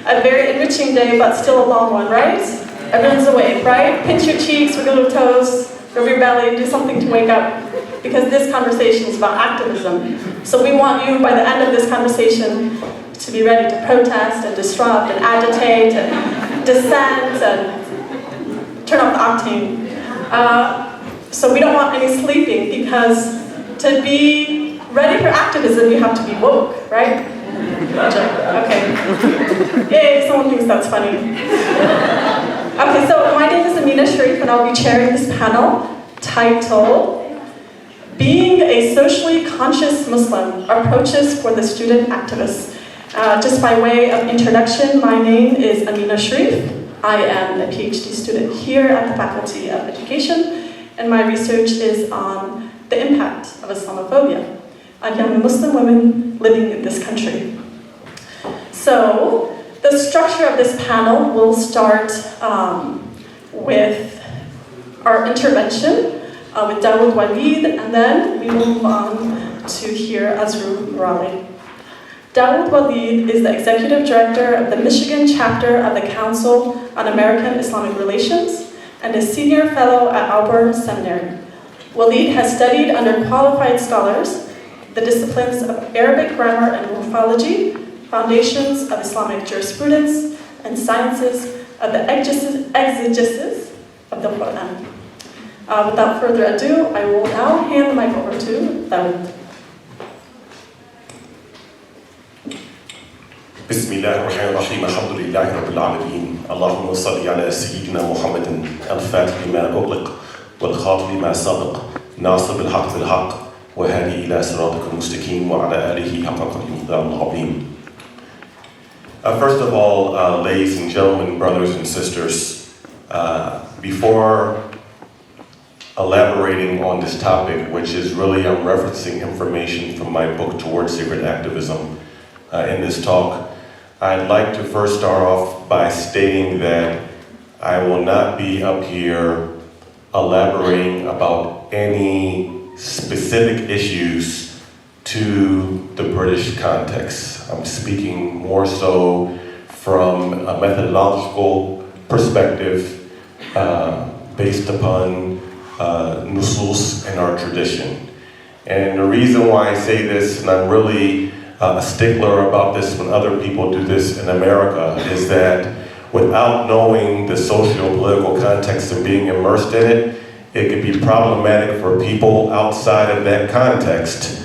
A very enriching day, but still a long one, right? Everyone's awake, right? Pinch your cheeks, wiggle your toes, rub your belly, do something to wake up, because this conversation is about activism. So we want you, by the end of this conversation, to be ready to protest and disrupt and agitate and dissent and turn off the octane. So we don't want any sleeping, because to be ready for activism, you have to be woke, right? Okay. Yay, someone thinks that's funny. Okay, so my name is Amina, Shareef, and I'll be chairing this panel titled Being a Socially Conscious Muslim, Approaches for the Student Activists. Just by way of introduction, my name is Amina Shareef. I am a PhD student here at the Faculty of Education, and my research is on the impact of Islamophobia on young Muslim women living in this country. So, the structure of this panel will start with our intervention with Dawud Walid, and then we will move on to hear Arzu Merali. Dawud Walid is the Executive Director of the Michigan chapter of the Council on American Islamic Relations and a Senior Fellow at Auburn Seminary. Walid has studied under qualified scholars the disciplines of Arabic grammar and morphology, foundations of Islamic jurisprudence, and sciences of the exegesis of the Quran. Without further ado, I will now hand the mic over to Dawud. بسم الله الرحمن الرحيم الحمد لله رب العالمين اللهم صل على سيدنا محمد الفاتح لما أغلق والخاتم لما سبق ناصر بالحق بالحق وهادي إلى صراطك المستقيم وعلى آله حق قدره العظيم. First of all, ladies and gentlemen, brothers and sisters, before elaborating on this topic, which is really I'm referencing information from my book Towards Secret Activism in this talk, I'd like to first start off by stating that I will not be up here elaborating about any specific issues to the British context. I'm speaking more so from a methodological perspective based upon nusus in our tradition. And the reason why I say this, and I'm really a stickler about this when other people do this in America, is that without knowing the socio-political context and being immersed in it, it could be problematic for people outside of that context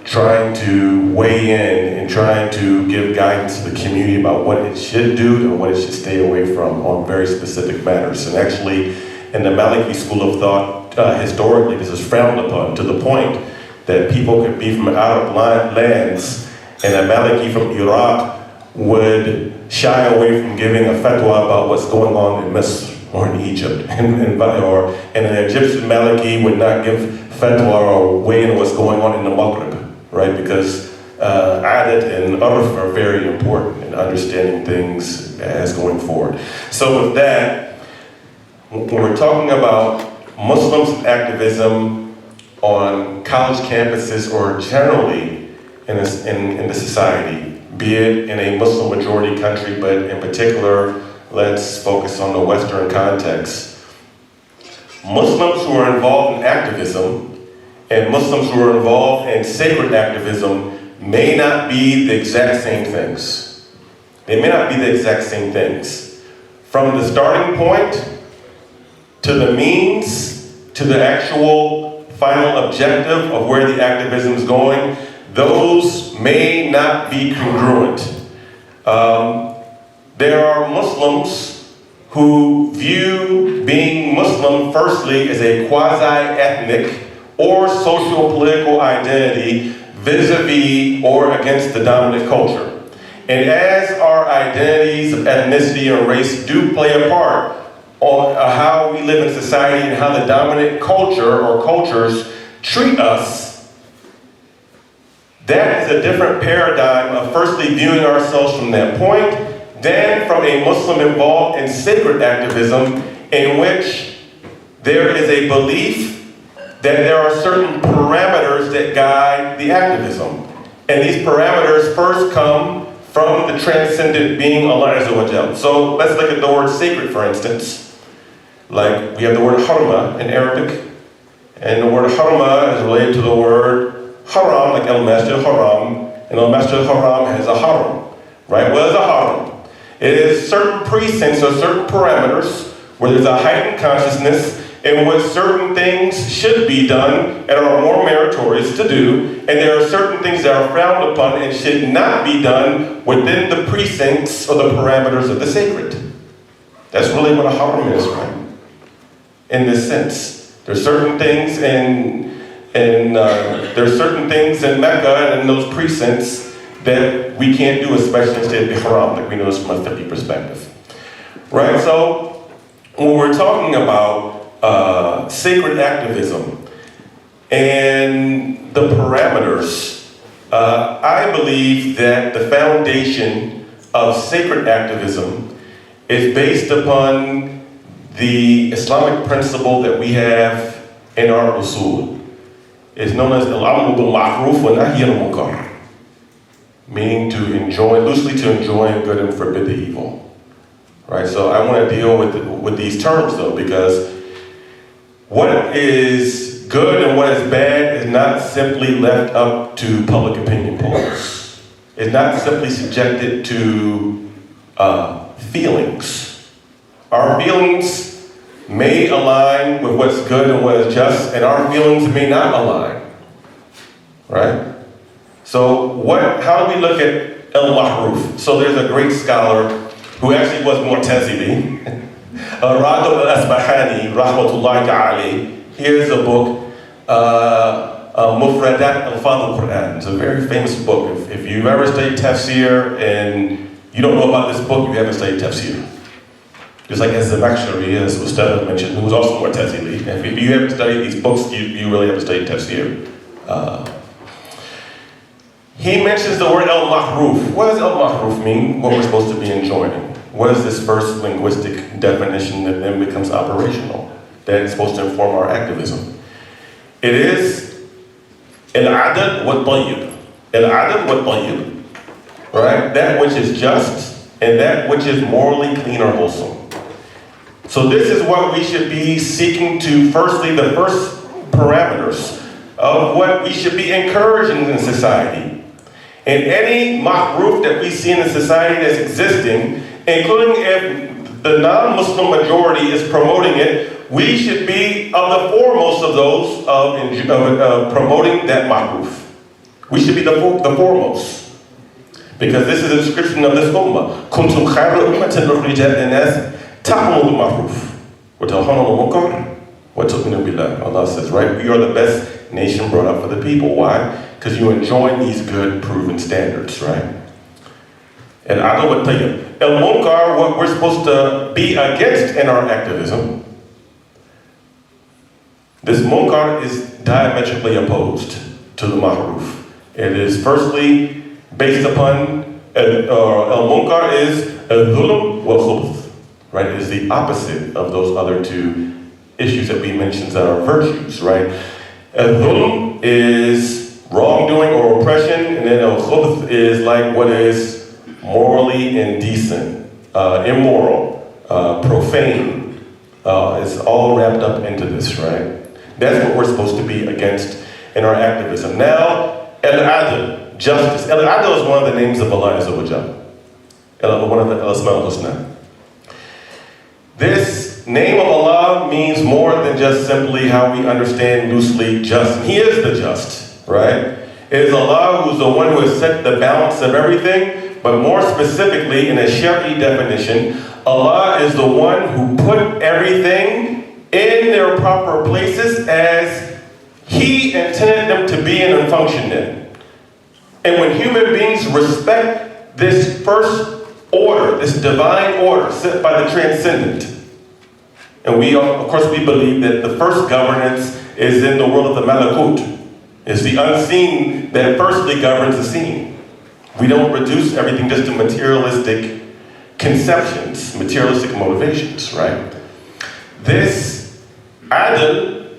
trying to weigh in and trying to give guidance to the community about what it should do and what it should stay away from on very specific matters. And actually, in the Maliki school of thought, historically, this is frowned upon to the point that people could be from Arab lands, and a Maliki from Iraq would shy away from giving a fatwa about what's going on in Misr or in Egypt, and an Egyptian Maliki would not give fatwa or weigh in what's going on in the Maghreb, right? Because adat and urf are very important in understanding things as going forward. So with that, when we're talking about Muslims and activism on college campuses or generally in the society, be it in a Muslim majority country, but in particular, let's focus on the Western context. Muslims who are involved in activism and Muslims who are involved in sacred activism may not be the exact same things. They may not be the exact same things. From the starting point to the means to the actual final objective of where the activism is going, those may not be congruent. There are Muslims who view being Muslim firstly as a quasi-ethnic or social-political identity vis-a-vis or against the dominant culture. And as our identities of ethnicity and race do play a part on how we live in society and how the dominant culture or cultures treat us, that is a different paradigm of firstly viewing ourselves from that point, then from a Muslim involved in sacred activism in which there is a belief that there are certain parameters that guide the activism. And these parameters first come from the transcendent being Allah Azza wa Jal. So let's look at the word sacred, for instance. Like we have the word harma in Arabic, and the word harma is related to the word haram, like al-masjid haram, and al-masjid haram has a haram, right? What is a haram? It is certain precincts or certain parameters where there's a heightened consciousness in which certain things should be done and are more meritorious to do, and there are certain things that are frowned upon and should not be done within the precincts or the parameters of the sacred. That's really what a haram is, right? In this sense, there's certain things there's certain things in Mecca and in those precincts that we can't do, especially in the state of haram, like we know this from a fiqh perspective, right? So when we're talking about sacred activism and the parameters, I believe that the foundation of sacred activism is based upon the Islamic principle that we have in our usul. It's known as al-amru bil ma'ruf wa nahy anil munkar, meaning to enjoy, loosely to enjoy good and forbid the evil. Right, so I want to deal with these terms though, because what is good and what is bad is not simply left up to public opinion polls. It's not simply subjected to feelings. Our feelings may align with what's good and what is just, and our feelings may not align, right? So how do we look at al-Mahruf? So there's a great scholar who actually was Mu'tazili, Ragib al-Asbahani, rahmatullahi alayhi. Here's a book, Mufradat al-Fadl al-Quran. It's a very famous book. If you've ever studied tafsir and you don't know about this book, you haven't studied tafsir. Just like as Zamakshari, as Ustad mentioned, who was also Mu'tazili. If you haven't studied these books, you really haven't studied tafsir. He mentions the word al-mahruf. What does al-mahruf mean? What we're supposed to be enjoying. What is this first linguistic definition that then becomes operational? That is supposed to inform our activism. It is al-adad wa-tayyib. Al-adad wa-tayyib. Right? That which is just and that which is morally clean or wholesome. So this is what we should be seeking to, firstly, the first parameters of what we should be encouraging in society. And any mahruf that we see in the society that's existing, including if the non-Muslim majority is promoting it, we should be of the foremost of those of promoting that mahruf. We should be the foremost. Because this is a description of this ummah. Kuntum khayra ummatin ukhrijat lin-nas ta'muru bil ma'ruf wa tanhauna 'anil munkar wa tu'minuna billah. Allah says, right? We are the best nation brought up for the people. Why? Because you enjoy these good, proven standards, right? And adl wa tayyib. Al-munkar, what we're supposed to be against in our activism. This munkar is diametrically opposed to the ma'ruf. It is firstly based upon, al-munkar is al-dhulm wal-khubth, right? It is the opposite of those other two issues that we mentioned that are virtues, right? Al-dhulm is wrongdoing or oppression, and then al-khubth is like what is morally indecent, immoral, profane. It's all wrapped up into this, right? That's what we're supposed to be against in our activism. Now, al-adl, justice. Al-adl is one of the names of Allah Azza wa Jal. One of the al-Asma al-Husna. This name of Allah means more than just simply how we understand loosely just. He is the just, right? It is Allah who's the one who has set the balance of everything, but more specifically in a Shari'i definition, Allah is the one who put everything in their proper places as He intended them to be and function in. And when human beings respect this first order, this divine order set by the transcendent, and we, of course, we believe that the first governance is in the world of the malakut. It's the unseen that firstly governs the seen. We don't reduce everything just to materialistic conceptions, materialistic motivations, right? This adl,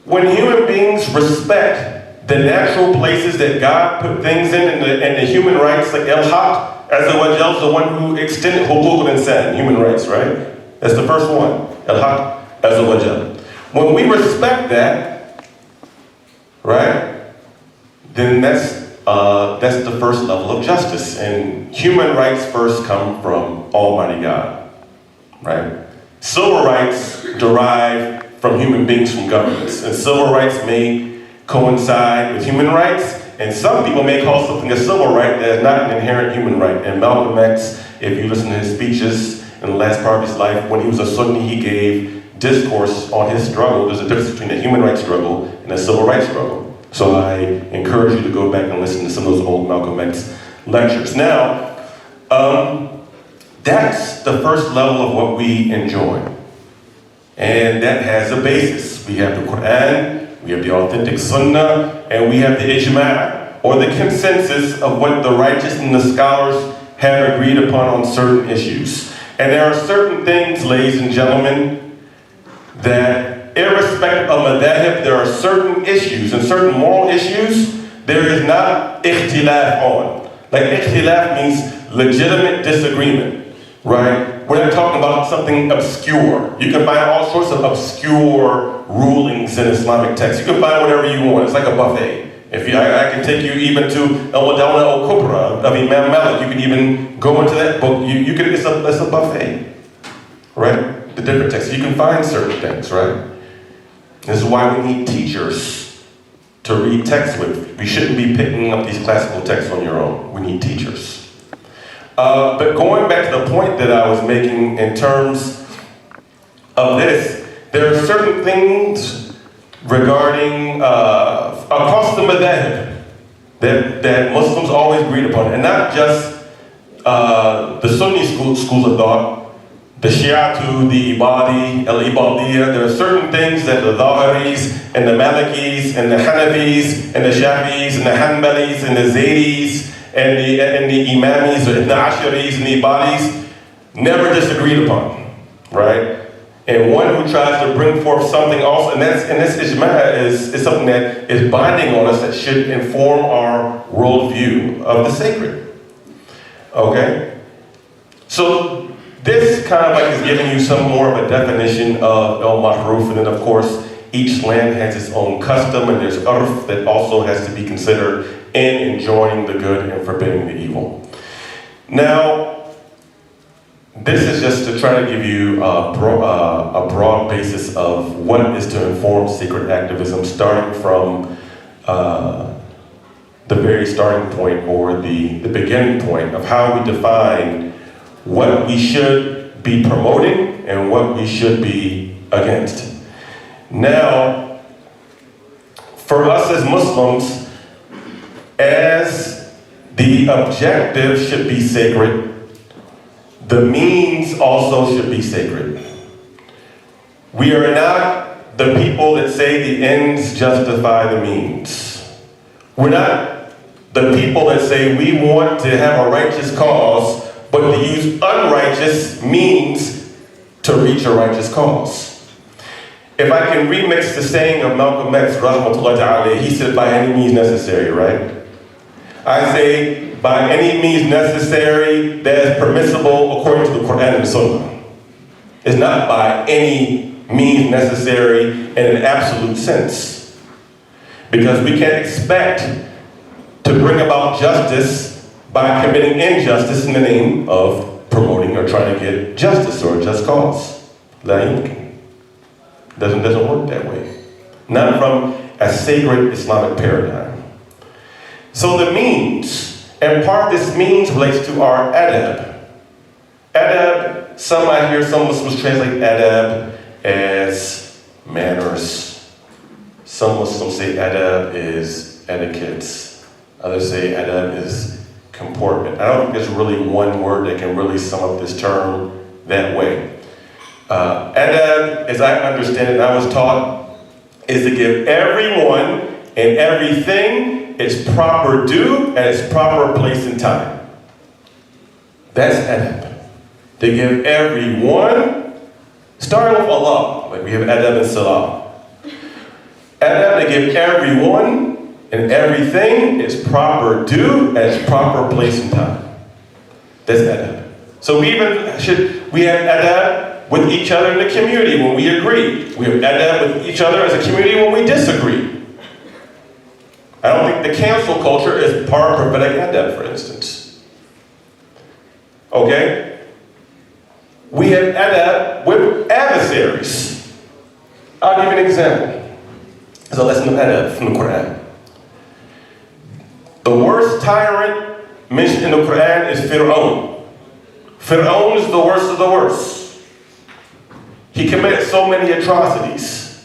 when human beings respect the natural places that God put things in the human rights, like El-Haq, Azza wa Jal, the one who extended Huquq al-Insan, human rights, right? That's the first one, El-Haq, Azza wa Jal. When we respect that, right, then that's the first level of justice. And human rights first come from Almighty God, right? Civil rights derive from human beings, from governments. And civil rights may coincide with human rights, and some people may call something a civil right that is not an inherent human right. And Malcolm X, if you listen to his speeches in the last part of his life, when he was a Sunni, he gave discourse on his struggle. There's a difference between a human rights struggle and a civil rights struggle. So I encourage you to go back and listen to some of those old Malcolm X lectures. Now, that's the first level of what we enjoy. And that has a basis. We have the Quran, we have the authentic Sunnah, and we have the Ijma', or the consensus of what the righteous and the scholars have agreed upon on certain issues. And there are certain things, ladies and gentlemen, that irrespective of madhab, there are certain issues and certain moral issues there is not ikhtilaf on. Like ikhtilaf means legitimate disagreement, right? We're not talking about something obscure. You can find all sorts of obscure rulings in Islamic texts. You can find whatever you want. It's like a buffet. I can take you even to Al-Wadawna al-Kubra of Imam Malik. You can even go into that book. It's a buffet, right? The different texts. You can find certain things, right? This is why we need teachers to read texts with. We shouldn't be picking up these classical texts on your own. We need teachers. But going back to the point that I was making in terms of this, there are certain things regarding across the madhab that Muslims always agreed upon, and not just the Sunni schools of thought, the Shi'atu, the Ibadi, al-Ibadiyya. There are certain things that the Zahiris and the Malikis and the Hanafis and the Shafi'is and the Hanbalis and the Zaydis and the Imamis or the Asharis and the Ibadis never disagreed upon, right? And one who tries to bring forth something also, and this ijma' is something that is binding on us, that should inform our worldview of the sacred. Okay? So this kind of like is giving you some more of a definition of al-ma'ruf, and then of course each land has its own custom, and there's urf that also has to be considered in enjoining the good and forbidding the evil. Now, this is just to try to give you a broad basis of what is to inform secret activism, starting from the very starting point, or the beginning point of how we define what we should be promoting and what we should be against. Now, for us as Muslims, as the objective should be sacred, the means also should be sacred. We are not the people that say the ends justify the means. We're not the people that say we want to have a righteous cause, but to use unrighteous means to reach a righteous cause. If I can remix the saying of Malcolm X, rahmatullahi ta'ala, he said, by any means necessary, right? I say, by any means necessary that is permissible according to the Quran and Sunnah. It's not by any means necessary in an absolute sense. Because we can't expect to bring about justice by committing injustice in the name of promoting or trying to get justice or a just cause. La yumkin. Doesn't work that way. Not from a sacred Islamic paradigm. So the means, and part of this means relates to our adab. Adab, I hear some Muslims translate adab as manners. Some Muslims say adab is etiquette. Others say adab is comportment. I don't think there's really one word that can really sum up this term that way. Adab, as I understand it, and I was taught, is to give everyone and everything its proper due at its proper place and time. That's adab. To give everyone, starting with Allah, like we have adab and salah. Adab, to give everyone and everything is proper due at its proper place and time. That's adab. So we have adab with each other in the community when we agree. We have adab with each other as a community when we disagree. I don't think the cancel culture is part of prophetic adab, for instance. Okay? We have adab with adversaries. I'll give you an example. There's a lesson of adab from the Quran. The worst tyrant mentioned in the Quran is Fir'aun. Fir'aun is the worst of the worst. He committed so many atrocities.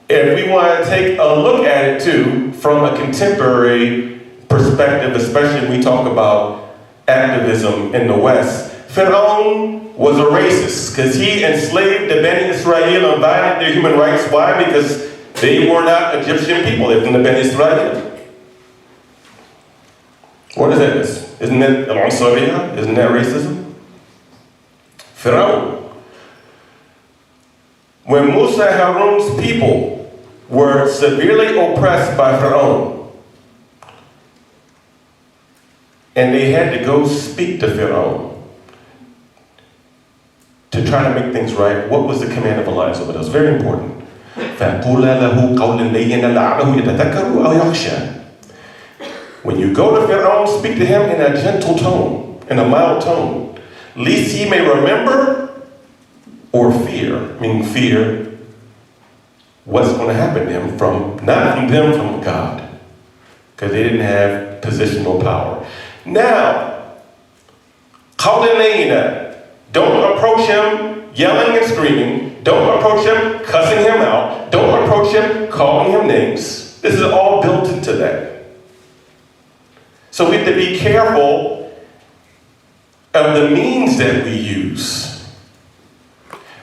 If we want to take a look at it too, from a contemporary perspective, especially when we talk about activism in the West, Fir'aun was a racist because he enslaved the Bani Israel and violated their human rights. Why? Because they were not Egyptian people, they're from the Bani Israel. What is that? Isn't that al-Ansariya? Isn't that racism? Fir'aun. When Musa and Harun's people were severely oppressed by Fir'aun, and they had to go speak to Fir'aun to try to make things right, what was the command of Allah? That was very important. فَقُولَ لَهُ قَوْلًا لَيِّنًا لَعَلَّهُ يَتَذَكَّرُ أَوْ يَخْشَىٰ. When you go to Fir'aun, speak to him in a gentle tone, in a mild tone, lest he may remember or fear, meaning fear what's going to happen to him not from them, from God, because they didn't have positional power. Now, قَوْلًا لَيِّنًا, don't approach him yelling and screaming. Don't approach him cussing him out. Don't approach him calling him names. This is all built into that. So we have to be careful of the means that we use.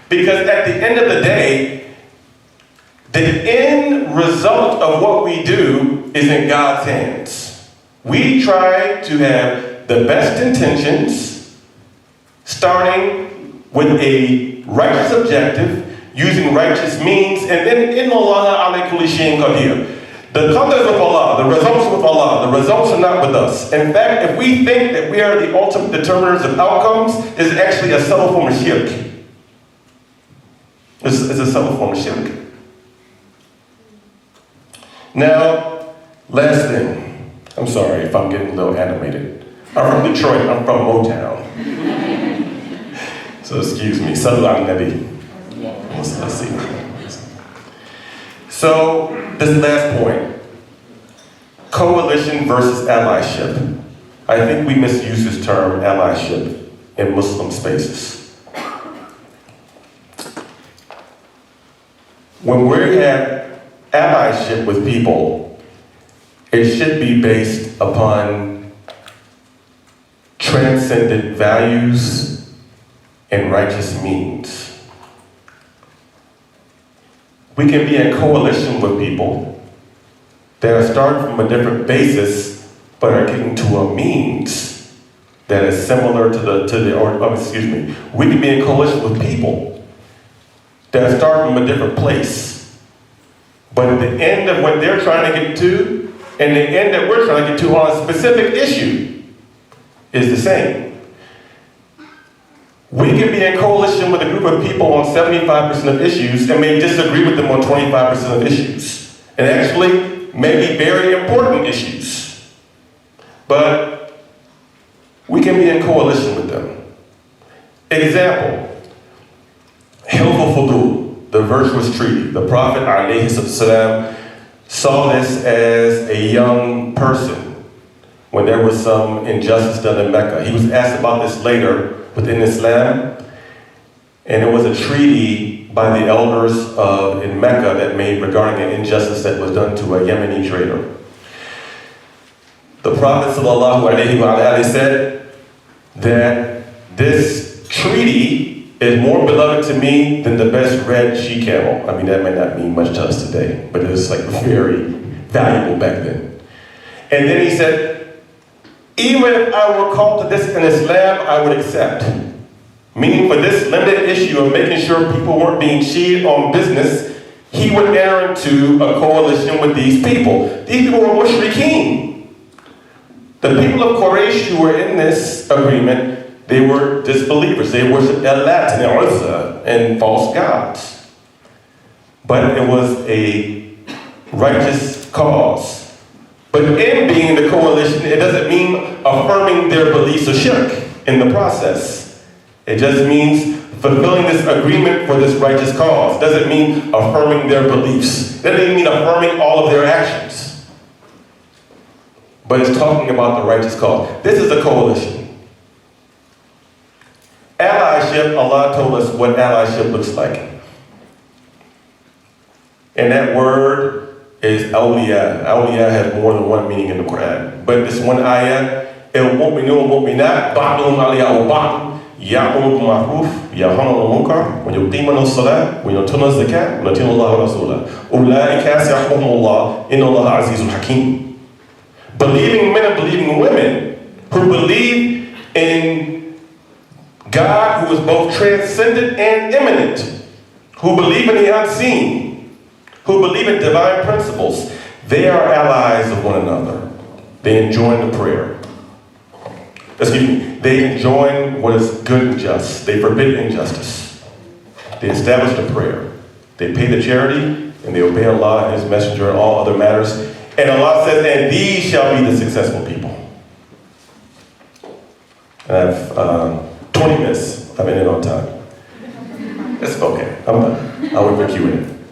Because at the end of the day, the end result of what we do is in God's hands. We try to have the best intentions, starting with a righteous objective, using righteous means, and then inna Allaha ala kulli shay'in qadir. The qadr is with Allah, the results with Allah, the results are not with us. In fact, if we think that we are the ultimate determiners of outcomes, it's actually a subtle form of shirk. It's a subtle form of shirk. Now, last thing. I'm sorry if I'm getting a little animated. I'm from Detroit, I'm from Motown. So excuse me. Sallu ala Nabi. Let's see. So, this last point, coalition versus allyship. I think we misuse this term, allyship, in Muslim spaces. When we have allyship with people, it should be based upon transcendent values and righteous means. We can be in coalition with people that are starting from a different basis, but are getting to a means that is similar we can be in coalition with people that are starting from a different place, but the end of what they're trying to get to and the end that we're trying to get to on a specific issue is the same. We can be in coalition with a group of people on 75% of issues and may disagree with them on 25% of issues. And actually, maybe very important issues. But we can be in coalition with them. Example, Hilf al-Fudul, the virtuous treaty. The Prophet ﷺ saw this as a young person when there was some injustice done in Mecca. He was asked about this later within Islam, and it was a treaty by the elders in Mecca that made regarding an injustice that was done to a Yemeni trader. The Prophet ﷺ said that this treaty is more beloved to me than the best red she-camel. I mean, that might not mean much to us today, but it was like very valuable back then. And then he said, even if I were called to this in Islam, I would accept. Meaning for this limited issue of making sure people weren't being cheated on business, he would enter into a coalition with these people. These people were mushrikeen. The people of Quraysh who were in this agreement, they were disbelievers. They worshiped Al-Lat and Arzu and false gods. But it was a righteous cause. But in being in the coalition, it doesn't mean affirming their beliefs of shirk in the process. It just means fulfilling this agreement for this righteous cause. It doesn't mean affirming their beliefs. It doesn't even mean affirming all of their actions. But it's talking about the righteous cause. This is a coalition. Allyship, Allah told us what allyship looks like. And that word is awliya. Awliya has more than one meaning in the Quran. But this one ayah, al-mu'minun mu'minat, ba'duhum awliya'u ba'd, ya'muru bil ma'ruf, yanhauna 'anil munkar, wa yuqimuna as-salat, wa yutuna az-zakat, wa yuti'una Allah wa rasulahu. Ulaika sayahfadhuhumullah, inna Allaha 'azizun hakim. Believing men and believing women who believe in God who is both transcendent and immanent, who believe in the unseen, who believe in divine principles, they are allies of one another. They enjoin the prayer. They enjoin what is good and just. They forbid injustice. They establish the prayer. They pay the charity, and they obey Allah and His Messenger in all other matters. And Allah says, and these shall be the successful people. And I have 20 minutes. I've been in on time. It's okay. I'm done. I'll wait for Q&A.